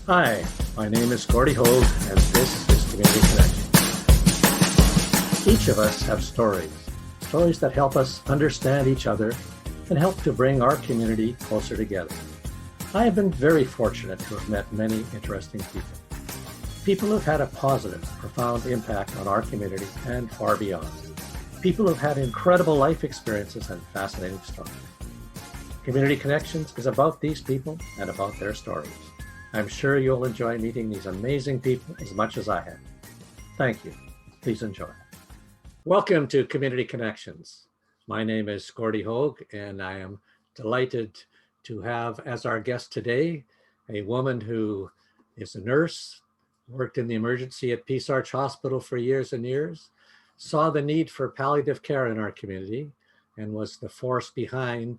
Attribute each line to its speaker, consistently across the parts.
Speaker 1: Hi, my name is Gordy Hogue, and this is Community Connection. Each of us have stories that help us understand each other and help to bring our community closer together. I have been very fortunate to have met many interesting people who've had a positive, profound impact on our community and far beyond. People who've had incredible life experiences and fascinating stories. Community Connections is about these people and about their stories. I'm sure you'll enjoy meeting these amazing people as much as I have. Thank you. Please enjoy. Welcome to Community Connections. My name is Gordy Hogue, and I am delighted to have as our guest today a woman who is a nurse, worked in the emergency at Peace Arch Hospital for years and years, saw the need for palliative care in our community, and was the force behind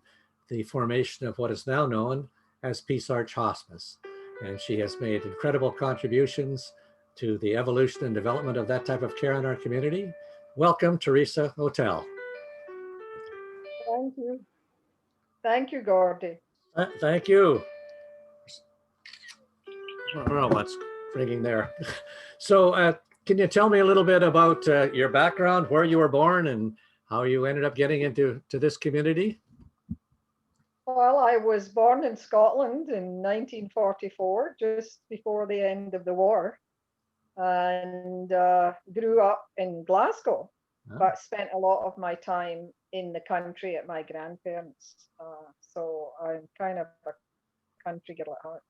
Speaker 1: the formation of what is now known as Peace Arch Hospice. And she has made incredible contributions to the evolution and development of that type of care in our community. Welcome, Teresa, Hotell.
Speaker 2: Thank you. Thank you, Gordy.
Speaker 1: Thank you. I don't know what's ringing there. So can you tell me a little bit about your background, where you were born, and how you ended up getting into this community?
Speaker 2: Well, I was born in Scotland in 1944, just before the end of the war, and grew up in Glasgow, but spent a lot of my time in the country at my grandparents'. So I'm kind of a country girl at heart.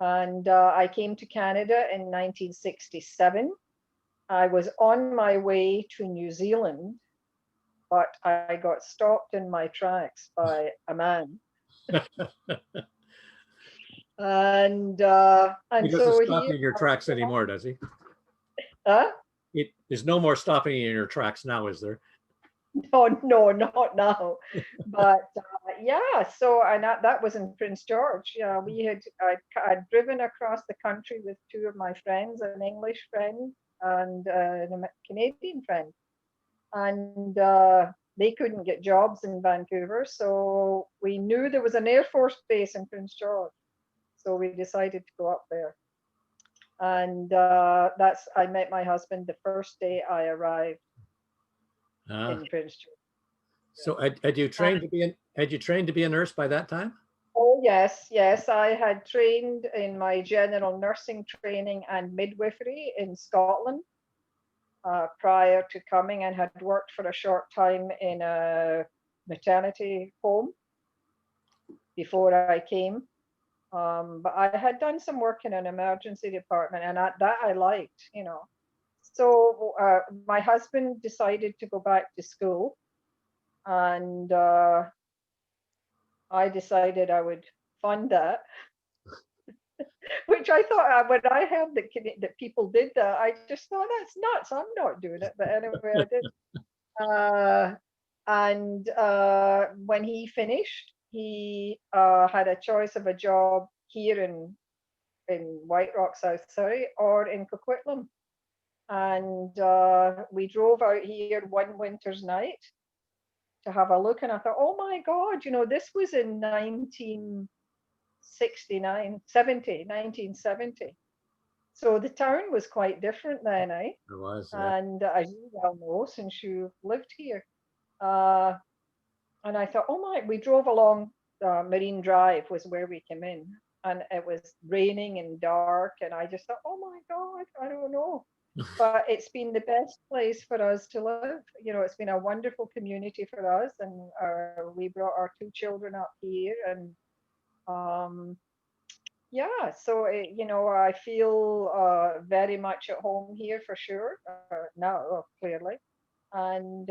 Speaker 2: And I came to Canada in 1967. I was on my way to New Zealand, but I got stopped in my tracks by a man. and
Speaker 1: He doesn't
Speaker 2: so
Speaker 1: stop
Speaker 2: he
Speaker 1: you in your tracks anymore, does he?
Speaker 2: uh,
Speaker 1: There's no more stopping you in your tracks now, is there?
Speaker 2: no, not now. But yeah, so and that was in Prince George. Yeah, I'd driven across the country with two of my friends, an English friend and a Canadian friend, and they couldn't get jobs in Vancouver, so we knew there was an Air Force base in Prince George, so we decided to go up there. And that's I met my husband the first day I arrived in Prince George.
Speaker 1: So had you trained to be a nurse by that time?
Speaker 2: Oh yes, yes. I had trained in my general nursing training and midwifery in Scotland prior to coming, and had worked for a short time in a maternity home before I came. But I had done some work in an emergency department, and that I liked. So my husband decided to go back to school, and I decided I would fund that, which I thought when I heard that people did that, I just thought that's nuts. I'm not doing it, but anyway, I did. Uh, and when he finished, he had a choice of a job here in White Rock, South Surrey, or in Coquitlam. And we drove out here one winter's night to have a look, and I thought, oh my God, this was in 1970. So the town was quite different then, eh?
Speaker 1: It was, yeah.
Speaker 2: And as you well know, since you lived here. Uh, and I thought, oh my, we drove along Marine Drive was where we came in. And it was raining and dark. And I just thought, oh my God, I don't know. But it's been the best place for us to live. It's been a wonderful community for us. And we brought our two children up here. And yeah, so I feel very much at home here for sure now, clearly, and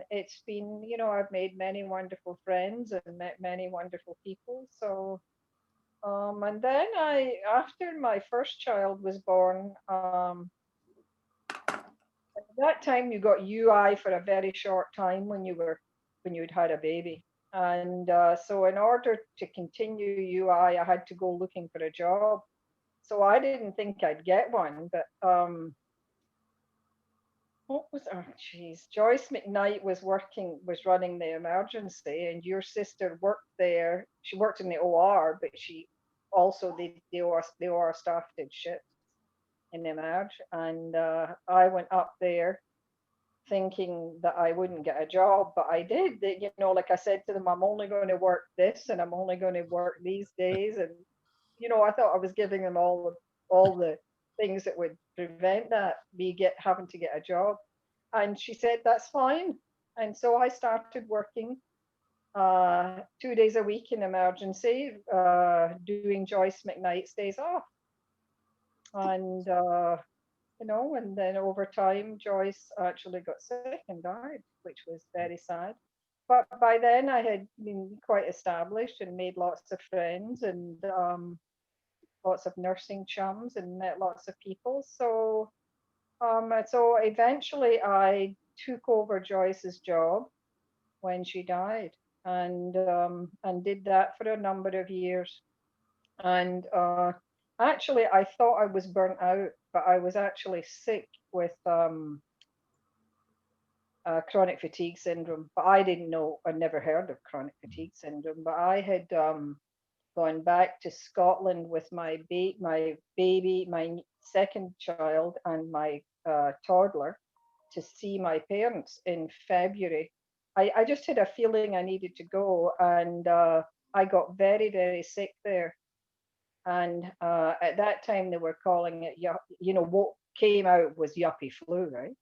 Speaker 2: it's been, I've made many wonderful friends and met many wonderful people. So, and then after my first child was born, at that time you got UI for a very short time when you'd had a baby. And so in order to continue UI, I had to go looking for a job. So I didn't think I'd get one, but what was, oh geez, Joyce McKnight was running the emergency, and your sister worked there. She worked in the OR, but she also the OR staff did shit in Emerge, and I went up there thinking that I wouldn't get a job, but I did. Like I said to them, I'm only going to work this, and I'm only going to work these days, and I thought I was giving them all the things that would prevent that me having to get a job. And she said that's fine, and so I started working 2 days a week in emergency, doing Joyce McKnight's days off, and and then over time, Joyce actually got sick and died, which was very sad. But by then, I had been quite established and made lots of friends and lots of nursing chums and met lots of people. So eventually, I took over Joyce's job when she died, and did that for a number of years. And actually, I thought I was burnt out, but I was actually sick with chronic fatigue syndrome. But I didn't know, I'd never heard of chronic fatigue syndrome. But I had gone back to Scotland with my baby, my second child, and my toddler to see my parents in February. I just had a feeling I needed to go, and I got very, very sick there. And at that time, they were calling it, what came out was yuppie flu, right?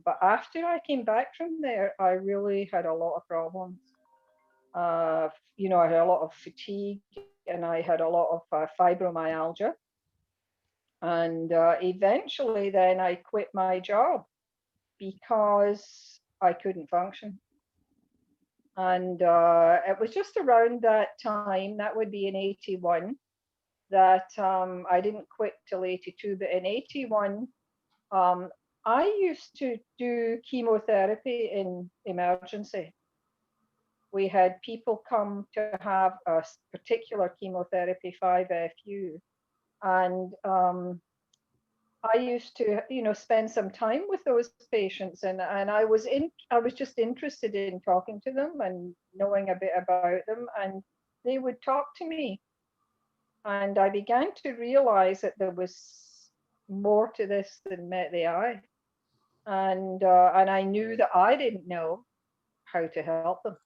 Speaker 2: But after I came back from there, I really had a lot of problems. I had a lot of fatigue, and I had a lot of fibromyalgia. And eventually, then I quit my job because I couldn't function. And it was just around that time, that would be in 81, that I didn't quit till 82, but in 81, um, I used to do chemotherapy in emergency. We had people come to have a particular chemotherapy, 5FU, and I used to, spend some time with those patients, and I was just interested in talking to them and knowing a bit about them, and they would talk to me, and I began to realize that there was more to this than met the eye, and I knew that I didn't know how to help them.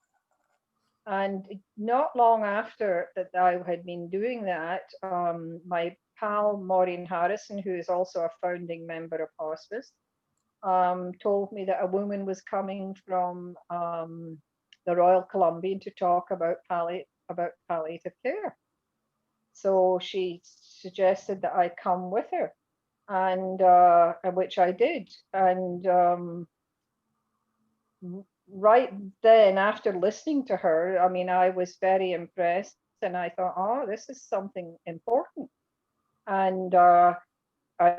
Speaker 2: And not long after that, I had been doing that. My pal Maureen Harrison, who is also a founding member of Hospice, told me that a woman was coming from the Royal Columbian to talk about palliative care. So she suggested that I come with her, and which I did. And right then, after listening to her, I mean, I was very impressed, and I thought, oh, this is something important. And a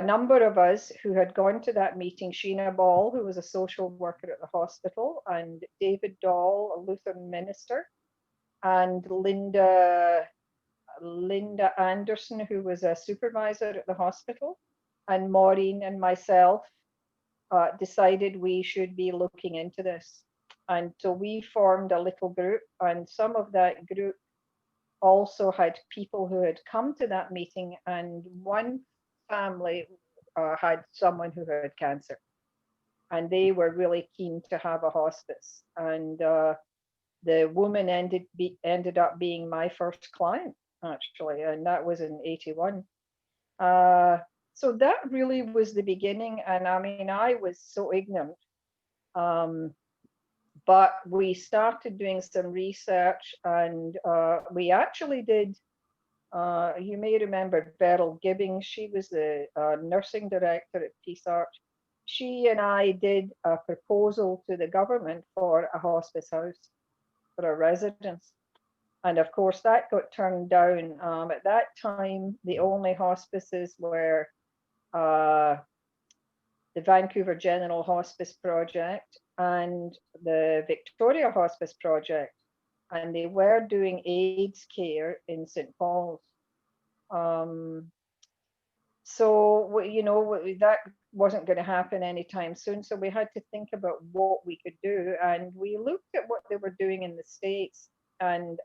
Speaker 2: number of us who had gone to that meeting, Sheena Ball, who was a social worker at the hospital, and David Dahl, a Lutheran minister, and Linda Anderson, who was a supervisor at the hospital, and Maureen and myself decided we should be looking into this. And so we formed a little group, and some of that group also had people who had come to that meeting, and one family had someone who had cancer, and they were really keen to have a hospice. And the woman ended up being my first client, actually, and that was in 81. So that really was the beginning, and I mean, I was so ignorant. But we started doing some research, and we actually did. You may remember Beryl Gibbings. She was the nursing director at Peace Arch. She and I did a proposal to the government for a hospice house for a residence. And of course, that got turned down. At that time, the only hospices were the Vancouver General Hospice Project and the Victoria Hospice Project, and they were doing AIDS care in St. Paul's. So, that wasn't going to happen anytime soon. So we had to think about what we could do. And we looked at what they were doing in the States. And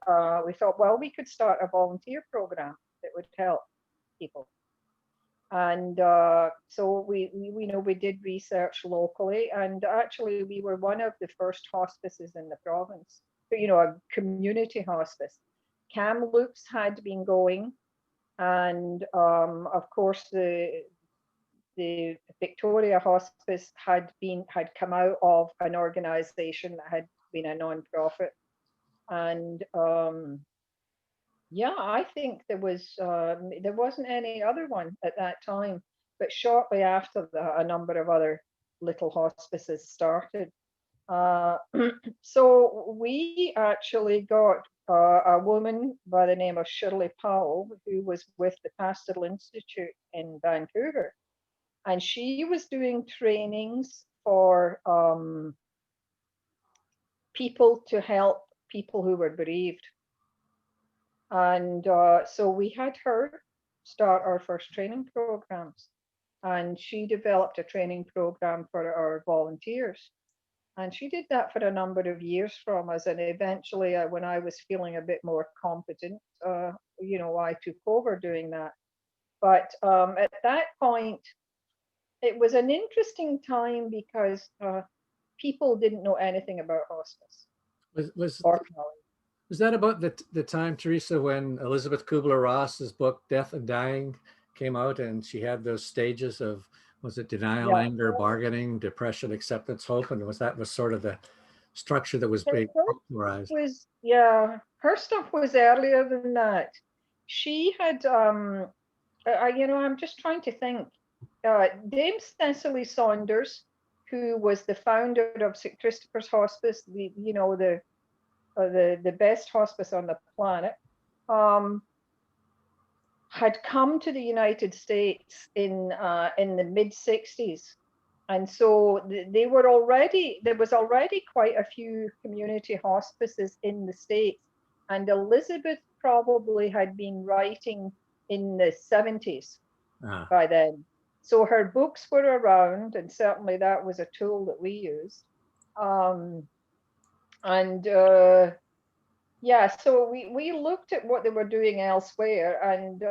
Speaker 2: we thought, well, we could start a volunteer program that would help people. And so we did research locally, and actually we were one of the first hospices in the province, a community hospice. Kamloops had been going, and of course the Victoria Hospice had come out of an organization that had been a non-profit. And yeah, I think there wasn't any other one at that time, but shortly after that, a number of other little hospices started. Uh, so we actually got a woman by the name of Shirley Powell, who was with the Pastoral Institute in Vancouver, and she was doing trainings for people to help people who were bereaved. And so we had her start our first training programs. And she developed a training program for our volunteers. And she did that for a number of years from us. And eventually, when I was feeling a bit more competent, I took over doing that. But at that point, it was an interesting time because people didn't know anything about hospice
Speaker 1: Was was
Speaker 2: or palliative.
Speaker 1: was that about the time, Teresa, when Elizabeth Kubler-Ross's book Death and Dying came out, and she had those stages of, was it denial,
Speaker 2: Yeah.
Speaker 1: anger, bargaining, depression, acceptance, hope, and was sort of the structure that was
Speaker 2: Her,
Speaker 1: being
Speaker 2: her
Speaker 1: popularized?
Speaker 2: her stuff was earlier than that. She had, I'm just trying to think. Dame Cecily Saunders, who was the founder of St. Christopher's Hospice, the best hospice on the planet, um, had come to the United States in the mid-60s. And so there was already quite a few community hospices in the States. And Elizabeth probably had been writing in the 70s by then. So her books were around, and certainly that was a tool that we used. And yeah, so we looked at what they were doing elsewhere, and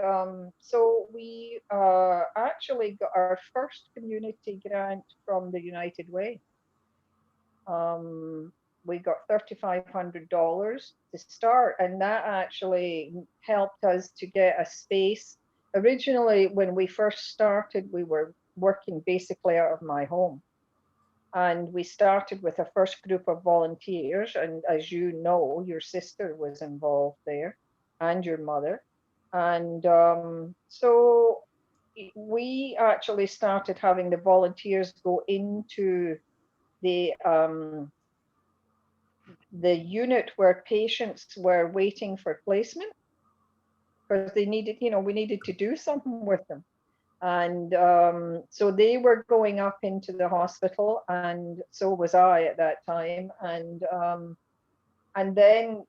Speaker 2: so we actually got our first community grant from the United Way. We got $3,500 to start, and that actually helped us to get a space. Originally, when we first started, we were working basically out of my home. And we started with a first group of volunteers. And as you know, your sister was involved there and your mother. And so we actually started having the volunteers go into the unit where patients were waiting for placement, because we needed to do something with them. And so they were going up into the hospital, and so was I at that time. And then,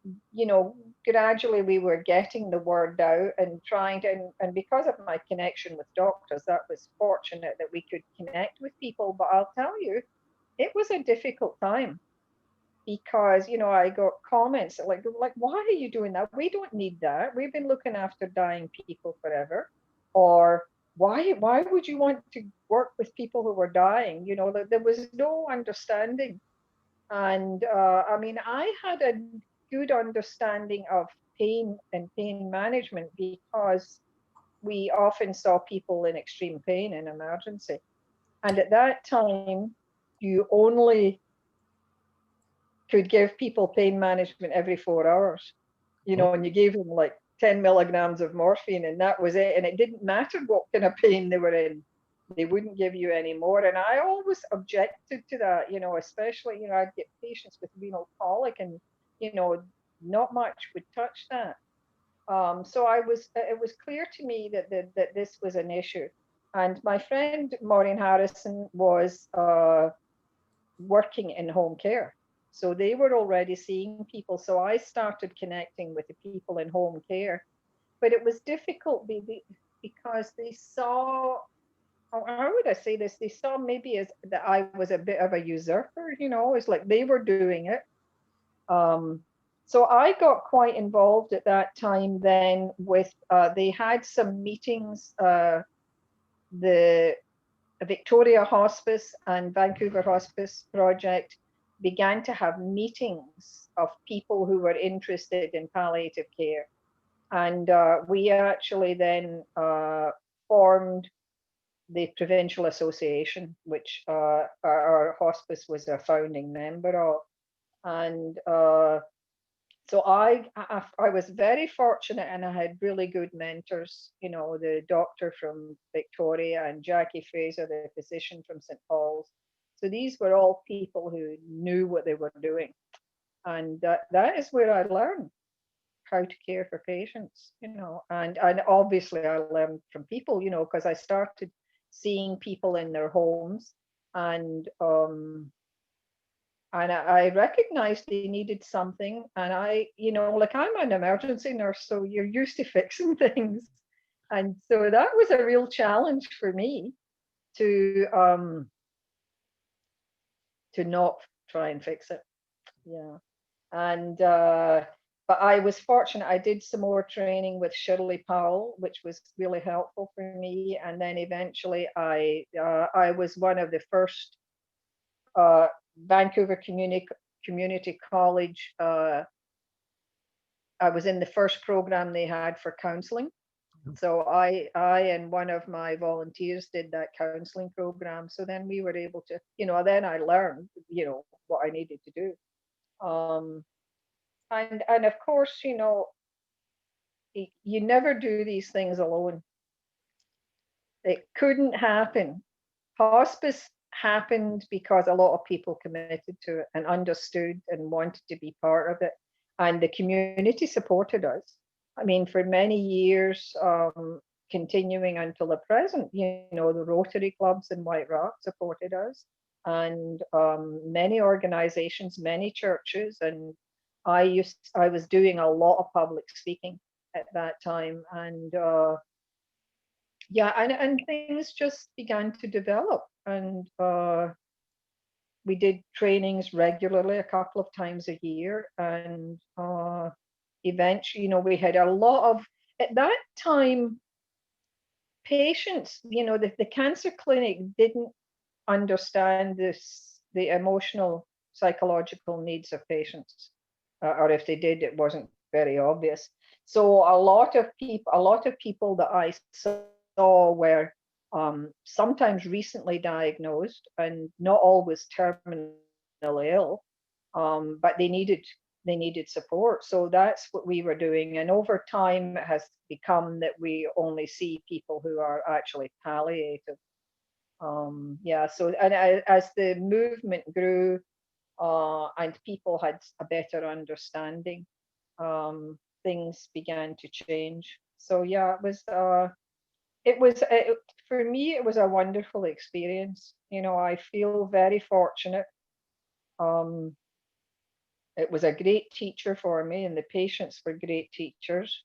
Speaker 2: gradually we were getting the word out and trying to, and because of my connection with doctors, that was fortunate that we could connect with people. But I'll tell you, it was a difficult time because, I got comments like, why are you doing that? We don't need that. We've been looking after dying people forever. Or why would you want to work with people who were dying? There was no understanding. And I mean, I had a good understanding of pain and pain management because we often saw people in extreme pain in emergency. And at that time, you only could give people pain management every 4 hours, and you gave them like 10 milligrams of morphine, and that was it. And it didn't matter what kind of pain they were in, they wouldn't give you any more. And I always objected to that, especially, I'd get patients with renal colic, and, not much would touch that. So it was clear to me that this was an issue. And my friend Maureen Harrison was working in home care. So they were already seeing people. So I started connecting with the people in home care. But it was difficult because they saw, how would I say this? They saw maybe as that I was a bit of a usurper, it's like they were doing it. So I got quite involved at that time then with, they had some meetings, the Victoria Hospice and Vancouver Hospice project began to have meetings of people who were interested in palliative care. And we actually then formed the Provincial Association, which our hospice was a founding member of. And so I was very fortunate, and I had really good mentors, you know, the doctor from Victoria and Jackie Fraser, the physician from St. Paul's. So these were all people who knew what they were doing. And that is where I learned how to care for patients, you know, and obviously I learned from people, you know, because I started seeing people in their homes, and I recognized they needed something. And I, you know, like I'm an emergency nurse, so you're used to fixing things. And so that was a real challenge for me to um to not try and fix it. Yeah. And but I was fortunate. I did some more training with Shirley Powell, which was really helpful for me. And then eventually I was one of the first uh, Vancouver Community College. I was in the first program they had for counseling. So I and one of my volunteers did that counseling program. So then we were able to, you know, then I learned, you know, what I needed to do. Um, and of course, you know, you never do these things alone. It couldn't happen. Hospice happened because a lot of people committed to it and understood and wanted to be part of it. And the community supported us. I mean, for many years, continuing until the present, you know, the Rotary clubs in White Rock supported us, and many organizations, many churches. And I was doing a lot of public speaking at that time. And yeah, and things just began to develop. And we did trainings regularly, a couple of times a year. And eventually, you know, we had a lot of, at that time, patients, you know, the cancer clinic didn't understand the emotional, psychological needs of patients. Or if they did, it wasn't very obvious. So a lot of people that I saw were sometimes recently diagnosed and not always terminally ill, but they needed support. So that's what we were doing. And over time, it has become that we only see people who are actually palliative. Yeah. So and as the movement grew, and people had a better understanding, things began to change. So yeah, it, for me, it was a wonderful experience. You know, I feel very fortunate. Um, it was a great teacher for me, and the patients were great teachers.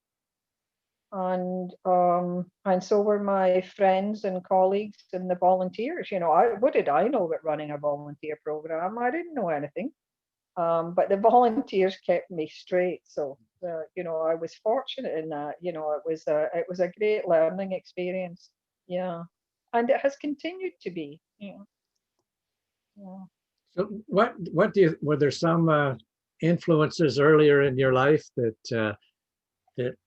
Speaker 2: And so were my friends and colleagues and the volunteers. You know, what did I know about running a volunteer program? I didn't know anything. But the volunteers kept me straight. So, you know, I was fortunate in that. You know, it was a great learning experience. Yeah, and it has continued to be. Yeah.
Speaker 1: So what do you, were there some influences earlier in your life that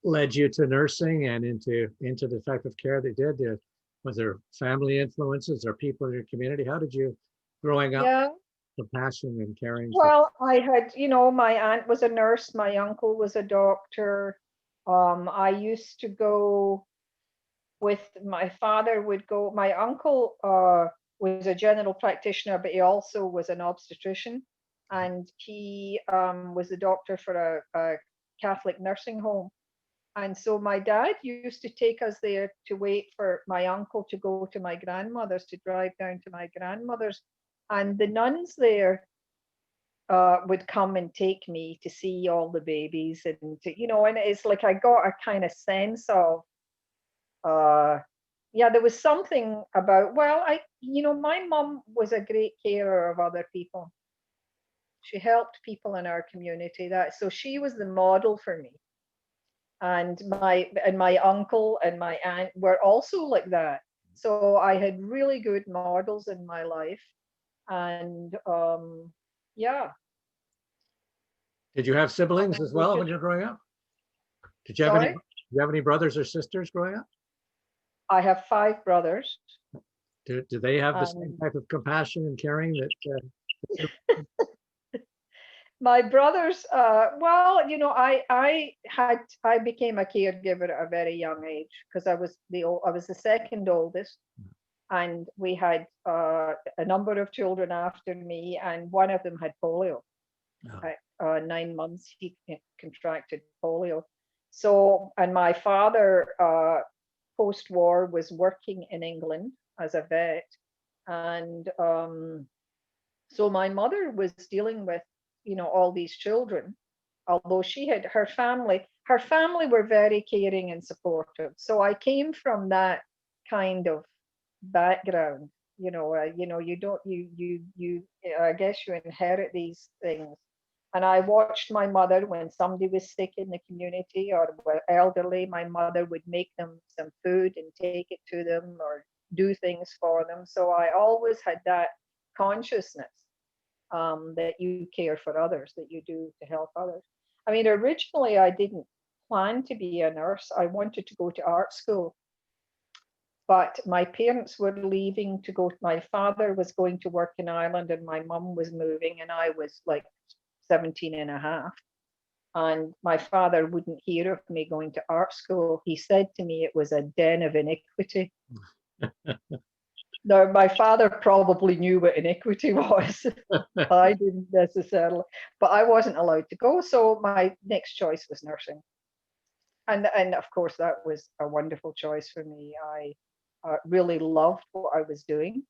Speaker 1: led you to nursing and into the type of care they did? Was there family influences or people in your community? How did you, growing up,
Speaker 2: Yeah.
Speaker 1: the passion and caring for?
Speaker 2: Well, I had, you know, my aunt was a nurse, my uncle was a doctor. I used to go with my father would go. My uncle was a general practitioner, but he also was an obstetrician, and he was the doctor for a Catholic nursing home. And so my dad used to take us there to wait for my uncle to go to my grandmother's, to drive down to my grandmother's. And the nuns there would come and take me to see all the babies, and to, you know, and it's like I got a kind of sense of, uh, yeah, there was something about, well, you know, my mom was a great carer of other people. She helped people in our community. That so she was the model for me. And my uncle and my aunt were also like that. So I had really good models in my life. And yeah,
Speaker 1: Did you have siblings as
Speaker 2: we
Speaker 1: well when
Speaker 2: just
Speaker 1: you were growing up? Did
Speaker 2: sorry.
Speaker 1: you have any brothers or sisters growing up?
Speaker 2: I have five brothers.
Speaker 1: Do they have the same
Speaker 2: And
Speaker 1: type of compassion and caring that
Speaker 2: my brothers, well, I became a caregiver at a very young age because I was the second oldest, and we had a number of children after me, and one of them had polio.
Speaker 1: oh,
Speaker 2: At 9 months, he contracted polio. So, and my father, post-war, was working in England as a vet, and so my mother was dealing with, all these children, although she had her family were very caring and supportive. So I came from that kind of background. You don't you I guess you inherit these things. And I watched my mother when somebody was sick in the community or were elderly, my mother would make them some food and take it to them or do things for them. So I always had that consciousness, that you care for others, that you do to help others. I mean, originally I didn't plan to be a nurse. I wanted to go to art school, but my parents were leaving to go. My father was going to work in Ireland and my mum was moving, and I was like 17 and a half. And my father wouldn't hear of me going to art school. He said to me it was a den of iniquity. Now, my father probably knew what iniquity was. I didn't necessarily, but I wasn't allowed to go. So my next choice was nursing. And of course, that was a wonderful choice for me. I really loved what I was doing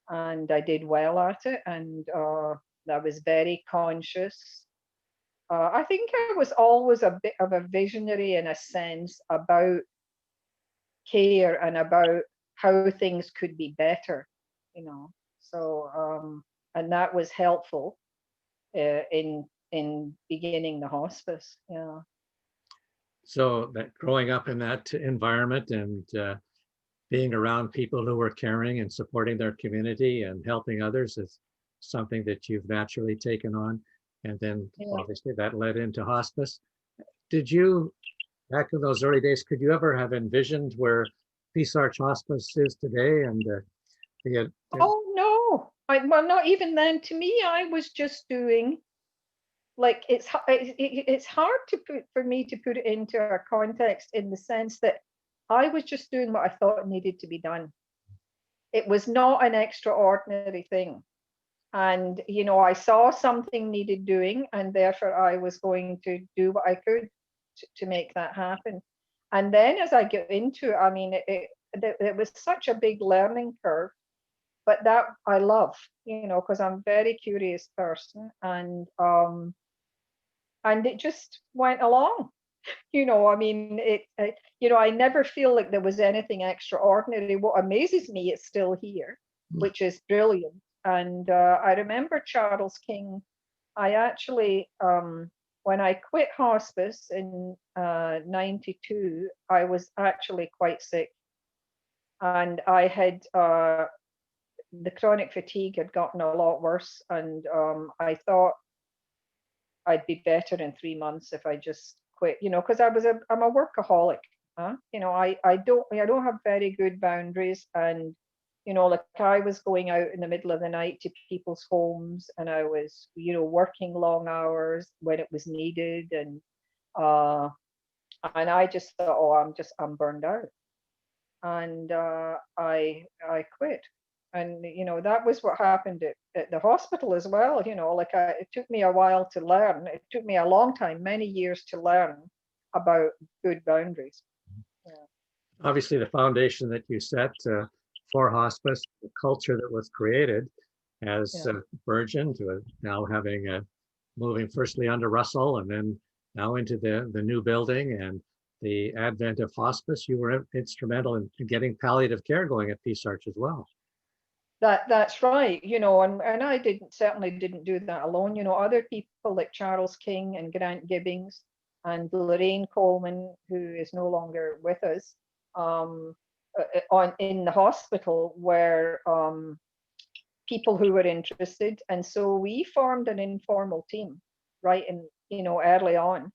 Speaker 2: and I did well at it. And I was very conscious. I think I was always a bit of a visionary in a sense about care and about how things could be better, you know. So and that was helpful in beginning the hospice. Yeah.
Speaker 1: so that growing up in that environment and being around people who were caring and supporting their community and helping others is something that you've naturally taken on. And then
Speaker 2: Yeah.
Speaker 1: obviously that led into hospice. Did you, back in those early days, could you ever have envisioned where Peace Arch Hospice is today and the
Speaker 2: Oh no. Well, not even then. To me, I was just doing like it's hard to put for me to put it into a context in the sense that I was just doing what I thought needed to be done. It was not an extraordinary thing. And I saw something needed doing, and therefore I was going to do what I could to make that happen. And then as I get into it, I mean, it was such a big learning curve, but that I love, because I'm a very curious person, and it just went along. I mean, I never feel like there was anything extraordinary. What amazes me, it's still here, which is brilliant. And I remember Charles King. I actually, when I quit hospice in '92, I was actually quite sick, and I had the chronic fatigue had gotten a lot worse, and I thought I'd be better in 3 months if I just quit, because I'm a workaholic. Huh? I don't have very good boundaries, and like I was going out in the middle of the night to people's homes, and I was, working long hours when it was needed, uh, and I just thought, oh, I'm burned out, and I quit. And that was what happened at the hospital as well. Like it took me a while to learn. It took me a long time, many years to learn about good boundaries. Yeah.
Speaker 1: obviously the foundation that you set for hospice, the culture that was created as
Speaker 2: Yeah.
Speaker 1: Virgin to now having moving firstly under Russell and then now into the new building and the advent of hospice, you were instrumental in getting palliative care going at Peace Arch as well.
Speaker 2: That's right, and I certainly didn't do that alone. Other people like Charles King and Grant Gibbings and Lorraine Coleman, who is no longer with us, on in the hospital were people who were interested, and so we formed an informal team, right, in early on.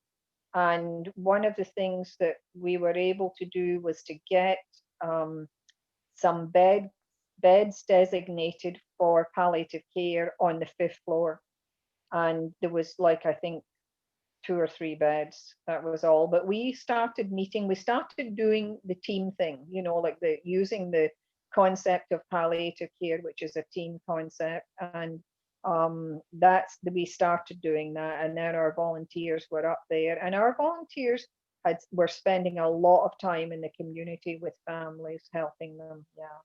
Speaker 2: And one of the things that we were able to do was to get um, some beds designated for palliative care on the fifth floor. And there was, like, I think 2 or 3 beds. That was all. But we started meeting, we started doing the team thing, like the using the concept of palliative care, which is a team concept. And we started doing that. And then our volunteers were up there. And our volunteers were spending a lot of time in the community with families, helping them. Yeah.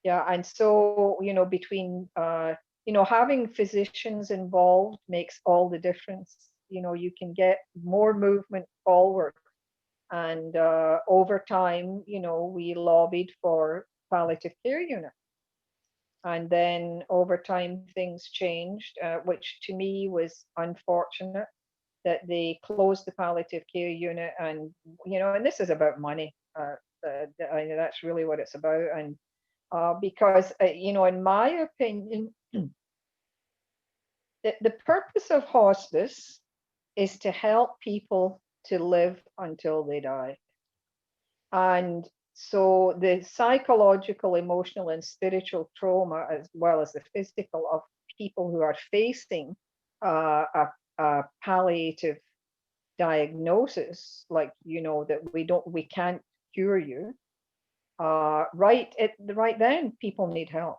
Speaker 2: Yeah, and so, between, having physicians involved makes all the difference. You can get more movement forward. And over time, we lobbied for palliative care unit. And then over time, things changed, which to me was unfortunate that they closed the palliative care unit. And, and this is about money. That's really what it's about. And because, in my opinion, the purpose of hospice is to help people to live until they die. And so the psychological, emotional, and spiritual trauma, as well as the physical, of people who are facing a palliative diagnosis, like, that we can't cure you, right then, people need help.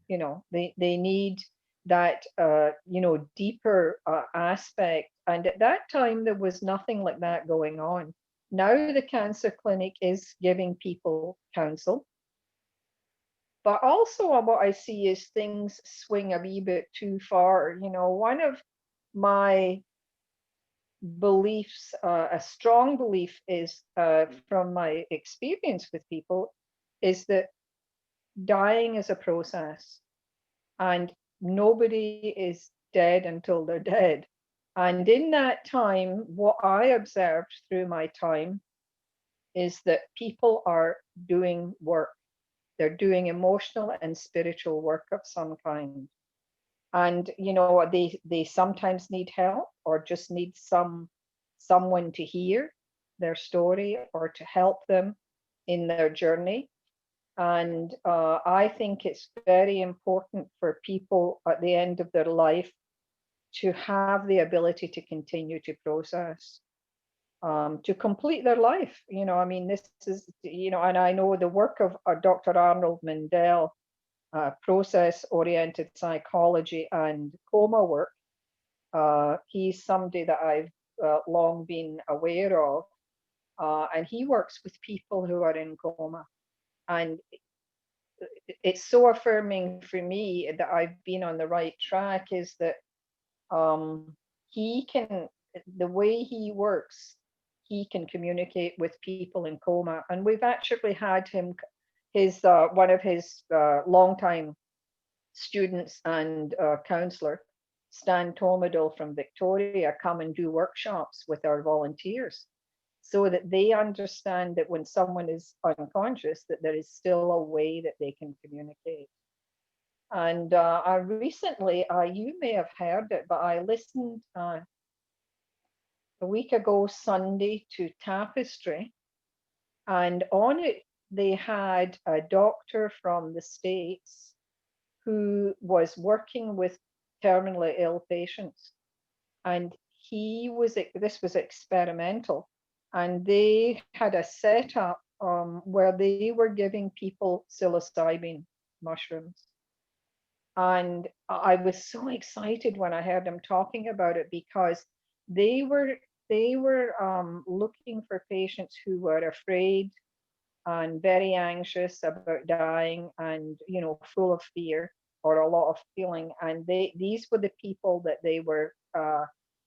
Speaker 2: They need that deeper aspect. And at that time there was nothing like that going on. Now the cancer clinic is giving people counsel, but also what I see is things swing a wee bit too far. One of my beliefs, a strong belief, is from my experience with people, is that dying is a process, and nobody is dead until they're dead. And in that time, what I observed through my time is that people are doing work. They're doing emotional and spiritual work of some kind. And they sometimes need help, or just need someone to hear their story or to help them in their journey. And I think it's very important for people at the end of their life to have the ability to continue to process, to complete their life. I mean, this is, and I know the work of Dr. Arnold Mindell, process-oriented psychology and coma work. He's somebody that I've long been aware of, and he works with people who are in coma. And it's so affirming for me that I've been on the right track, is that he can, the way he works, he can communicate with people in coma. And we've actually had his one of his longtime students and counselor, Stan Tomadil from Victoria, come and do workshops with our volunteers, so that they understand that when someone is unconscious, that there is still a way that they can communicate. And I recently, you may have heard it, but I listened a week ago Sunday to Tapestry, and on it they had a doctor from the States who was working with terminally ill patients. And this was experimental, and they had a setup where they were giving people psilocybin mushrooms. And I was so excited when I heard them talking about it, because they were looking for patients who were afraid and very anxious about dying, and full of fear, or a lot of feeling. And these were the people that they were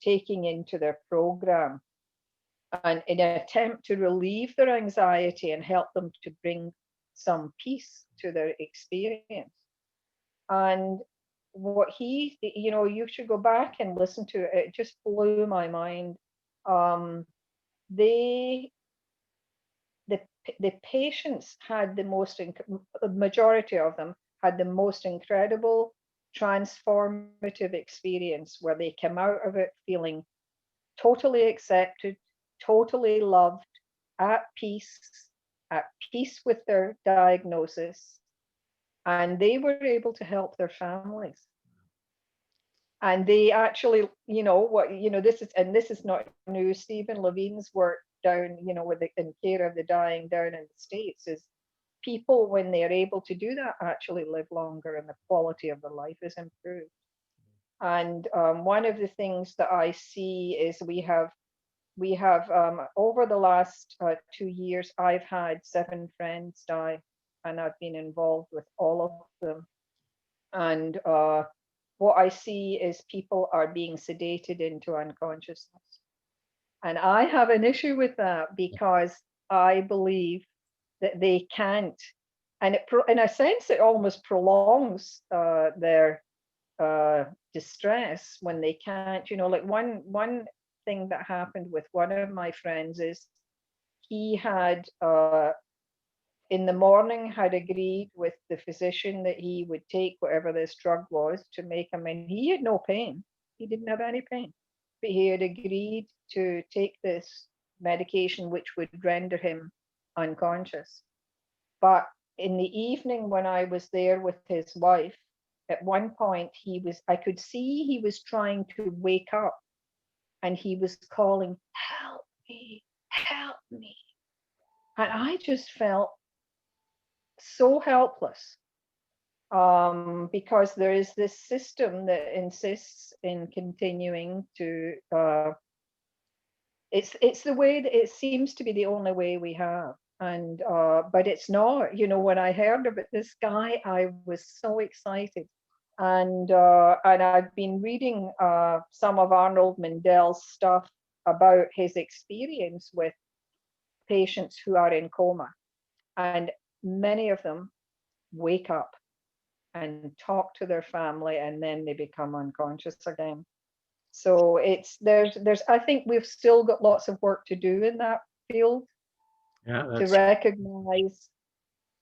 Speaker 2: taking into their program, and in an attempt to relieve their anxiety and help them to bring some peace to their experience. And what you should go back and listen to it. It just blew my mind. Um, they, the the patients had the majority of them had the most incredible transformative experience where they came out of it feeling totally accepted, totally loved, at peace, at peace with their diagnosis, and they were able to help their families. And they actually, this is not new. Stephen Levine's work down, with in care of the dying down in the States is people, when they're able to do that, actually live longer and the quality of their life is improved. And one of the things that I see is we have over the last 2 years, I've had 7 friends die, and I've been involved with all of them. And what I see is people are being sedated into unconsciousness. And I have an issue with that because I believe that they can't. And in a sense, it almost prolongs their distress when they can't. Like one thing that happened with one of my friends is he had in the morning had agreed with the physician that he would take whatever this drug was to make him, and he had no pain. He didn't have any pain, but he had agreed to take this medication which would render him unconscious. But in the evening when I was there with his wife, at one point I could see he was trying to wake up, and he was calling, help me, help me. And I just felt so helpless, because there is this system that insists in continuing to it's the way that it seems to be the only way we have. And but it's not. When I heard about this guy, I was so excited. And I've been reading some of Arnold Mendel's stuff about his experience with patients who are in coma, and many of them wake up and talk to their family, and then they become unconscious again. So there's I think we've still got lots of work to do in that field.
Speaker 1: Yeah,
Speaker 2: To recognize,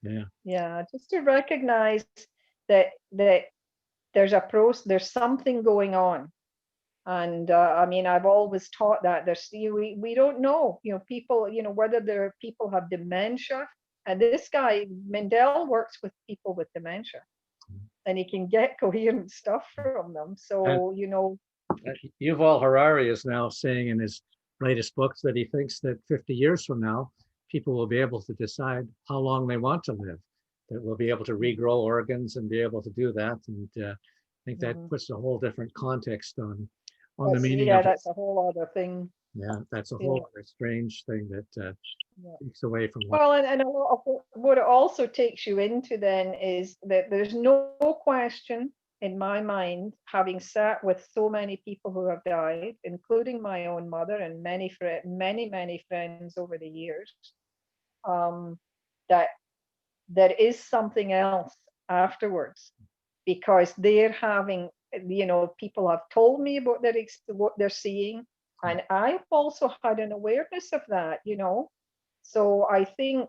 Speaker 2: just to recognize that there's something going on. And I mean, I've always taught that we don't know, people, whether people have dementia. And this guy Mendel works with people with dementia, and he can get coherent stuff from them. So
Speaker 1: Yuval Harari is now saying in his latest books that he thinks that 50 years from now, people will be able to decide how long they want to live, that we'll be able to regrow organs and be able to do that. And I think that puts a whole different context on the meaning of it.
Speaker 2: That's a whole other thing.
Speaker 1: Yeah, that's a whole other strange thing that takes away from
Speaker 2: well, and a lot of what it also takes you into then is that there's no question in my mind, having sat with so many people who have died, including my own mother and many friends over the years, that there is something else afterwards, because they're having, people have told me about what they're seeing, and I've also had an awareness of that, So I think,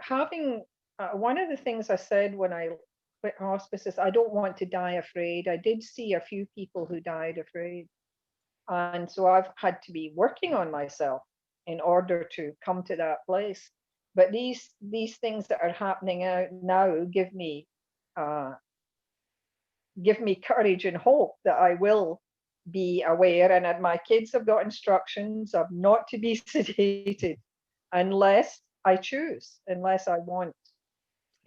Speaker 2: having one of the things I said when I quit hospice is I don't want to die afraid. I did see a few people who died afraid. And so I've had to be working on myself in order to come to that place. But these things that are happening out now give me courage and hope that I will be aware. And that my kids have got instructions of not to be sedated unless I choose, unless I want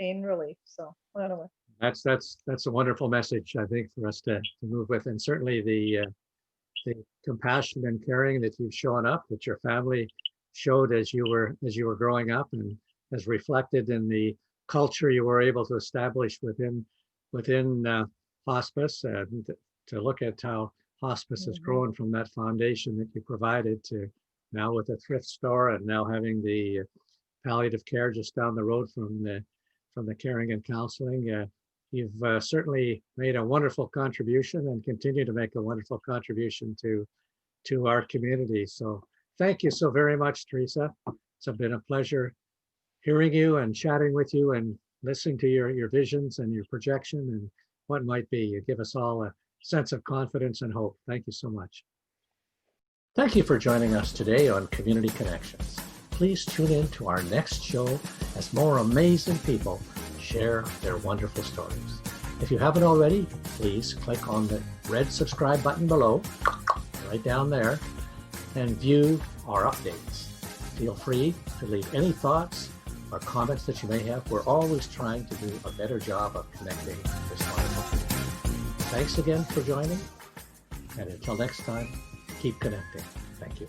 Speaker 2: pain relief. So anyway.
Speaker 1: That's a wonderful message, I think, for us to move with. And certainly the compassion and caring that you've shown up, that your family showed as you were growing up, and as reflected in the culture you were able to establish within hospice, and to look at how hospice has grown from that foundation that you provided to now with a thrift store, and now having the palliative care just down the road from the caring and counseling. You've certainly made a wonderful contribution and continue to make a wonderful contribution to our community. So thank you so very much, Teresa. It's been a pleasure hearing you and chatting with you and listening to your visions and your projection and what might be. You give us all a sense of confidence and hope. Thank you so much. Thank you for joining us today on Community Connections. Please tune in to our next show as more amazing people share their wonderful stories. If you haven't already, please click on the red subscribe button below, right down there, and view our updates. Feel free to leave any thoughts or comments that you may have. We're always trying to do a better job of connecting this wonderful community. Thanks again for joining, and until next time, keep connecting. Thank you.